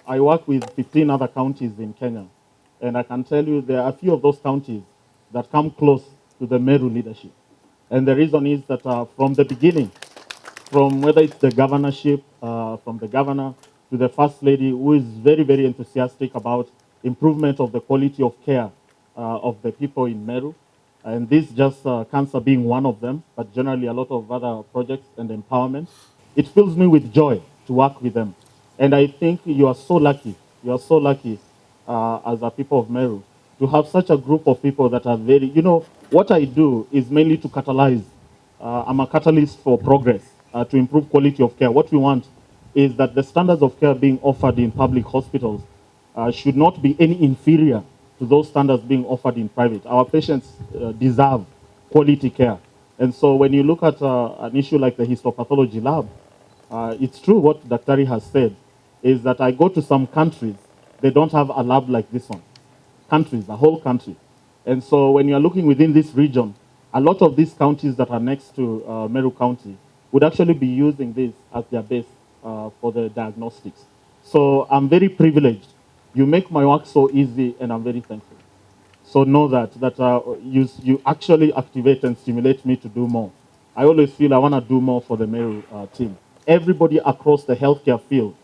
I work with 15 other counties in Kenya, and I can tell you there are a few of those counties that come close to the Meru leadership. And the reason is that from the beginning, from whether it's the governorship, from the governor to the first lady, who is very, very enthusiastic about improvement of the quality of care of the people in Meru. And this just cancer being one of them, but generally a lot of other projects and empowerment. It fills me with joy to work with them. And I think you are so lucky. You are so lucky as a people of Meru to have such a group of people that are very, what I do is mainly to catalyze. I'm a catalyst for progress to improve quality of care. What we want is that the standards of care being offered in public hospitals should not be any inferior to those standards being offered in private. Our patients deserve quality care. And so when you look at an issue like the histopathology lab, it's true what Daktari has said, is that I go to some countries, they don't have a lab like this one. Countries, the whole country. And so when you're looking within this region, a lot of these counties that are next to Meru County would actually be using this as their base for the diagnostics. So I'm very privileged. You make my work so easy, and I'm very thankful. So know that you actually activate and stimulate me to do more. I always feel I want to do more for the Meru team. Everybody across the healthcare field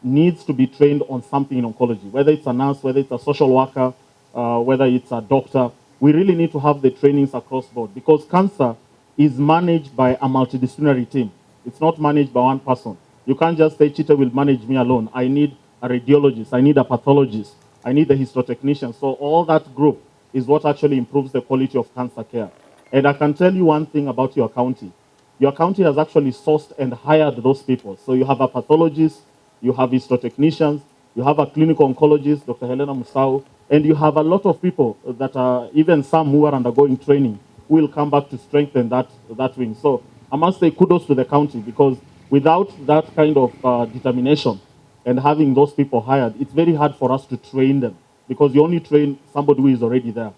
needs to be trained on something in oncology, whether it's a nurse, whether it's a social worker, whether it's a doctor. We really need to have the trainings across board, because cancer is managed by a multidisciplinary team. It's not managed by one person. You can't just say, Chita will manage me alone. I need a radiologist, I need a pathologist, I need a histotechnician. So all that group is what actually improves the quality of cancer care. And I can tell you one thing about your county. Your county has actually sourced and hired those people. So you have a pathologist, you have histotechnicians, you have a clinical oncologist, Dr. Helena Musau, and you have a lot of people that are, even some who are undergoing training, who will come back to strengthen that wing. So I must say kudos to the county, because without that kind of determination and having those people hired, it's very hard for us to train them, because you only train somebody who is already there.